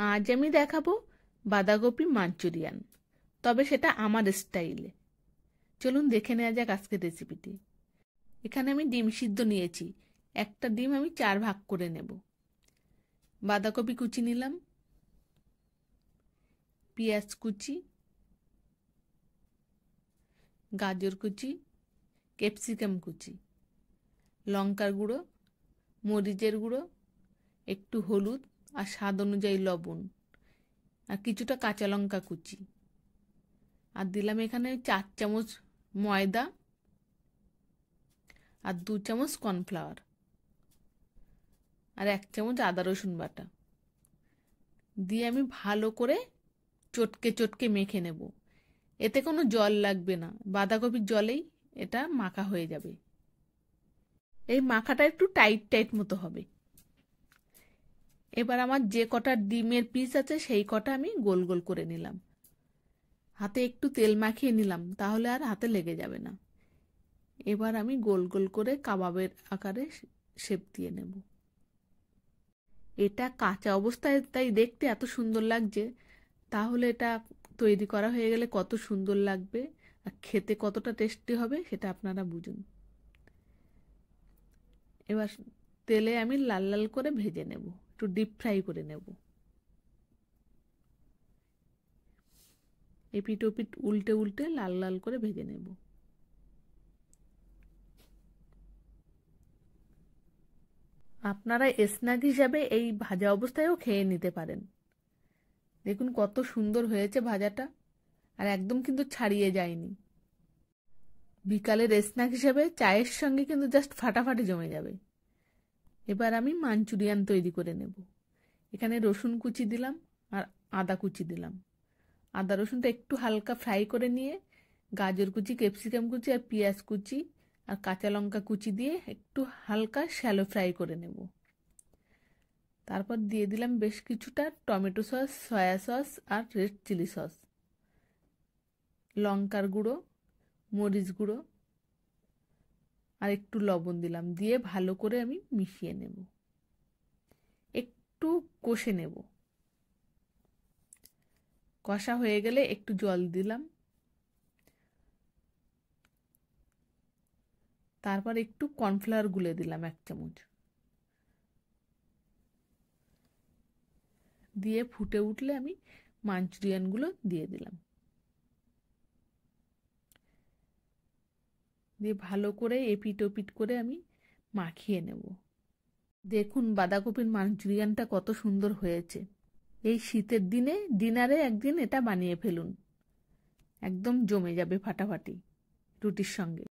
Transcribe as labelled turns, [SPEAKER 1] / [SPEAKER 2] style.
[SPEAKER 1] আজ আমি দেখাবো বাঁধাকপি মাঞ্চুরিয়ান, তবে সেটা আমার স্টাইলে। চলুন দেখে নেওয়া যাক আজকের রেসিপিটি। এখানে আমি ডিম সিদ্ধ নিয়েছি, একটা ডিম আমি 4 ভাগ করে নেব। বাঁধাকপি কুচি নিলাম, পেঁয়াজ কুচি, গাজর কুচি, ক্যাপসিকাম কুচি, লঙ্কার গুঁড়ো, মরিচের গুঁড়ো, একটু হলুদ আর স্বাদ অনুযায়ী লবণ, আর কিছুটা কাঁচা লঙ্কা কুচি, আর দিলাম এখানে 4 চামচ ময়দা আর 2 চামচ কর্নফ্লাওয়ার, আর 1 চামচ আদা রসুন বাটা দিয়ে আমি ভালো করে চটকে চটকে মেখে নেব। এতে কোনো জল লাগবে না, বাঁধাকপির জলেই এটা মাখা হয়ে যাবে। এই মাখাটা একটু টাইট টাইট মতো হবে। এবার আমার যে কটা ডিমের পিস আছে সেই কটা আমি গোল গোল করে নিলাম। হাতে একটু তেল মাখিয়ে নিলাম, তাহলে আর হাতে লেগে যাবে না। এবার আমি গোল গোল করে কাবাবের আকারে শেপ দিয়ে নেব। এটা কাঁচা অবস্থায় তাই দেখতে এত সুন্দর লাগছে, তাহলে এটা তৈরি করা হয়ে গেলে কত সুন্দর লাগবে আর খেতে কতটা টেস্টি হবে সেটা আপনারা বুঝুন। এবার তেলে আমি লাল লাল করে ভেজে নেব, একটু ডিপ ফ্রাই করে নেব। এপিট ওপিট উল্টে উল্টে লাল লাল করে ভেজে নেব। আপনারা স্ন্যাক হিসাবে এই ভাজা অবস্থায়ও খেয়ে নিতে পারেন। দেখুন কত সুন্দর হয়েছে ভাজাটা, আর একদম কিন্তু ছাড়িয়ে যায়নি। বিকালের স্ন্যাক হিসেবে চায়ের সঙ্গে কিন্তু জাস্ট ফাটাফাটি জমে যাবে। এবার আমি মাঞ্চুরিয়ান তৈরি করে নেব। এখানে রসুন কুচি দিলাম আর আদা কুচি দিলাম। আদা রসুনটা একটু হালকা ফ্রাই করে নিয়ে গাজর কুচি, ক্যাপসিকাম কুচি আর পেঁয়াজ কুচি আর কাঁচা লঙ্কা কুচি দিয়ে একটু হালকা শ্যালো ফ্রাই করে নেব। তারপর দিয়ে দিলাম বেশ কিছুটা টমেটো সস, সয়া সস আর রেড চিলি সস, লঙ্কার গুঁড়ো, মরিচ গুঁড়ো আর একটু লবণ দিলাম। দিয়ে ভালো করে আমি মিশিয়ে নেব, একটু কষে নেব। কষা হয়ে গেলে একটু জল দিলাম, তারপর একটু কর্নফ্লাওয়ার গুলে দিলাম 1 চামচ, দিয়ে ফুটে উঠলে আমি মাঞ্চুরিয়ানগুলো দিয়ে দিলাম। দিয়ে ভালো করে এপিট ওপিট করে আমি মাখিয়ে নেব। দেখুন বাঁধাকপির মাঞ্চুরিয়ানটা কত সুন্দর হয়েছে। এই শীতের দিনে ডিনারে একদিন এটা বানিয়ে ফেলুন, একদম জমে যাবে ফাটাফাটি রুটির সঙ্গে।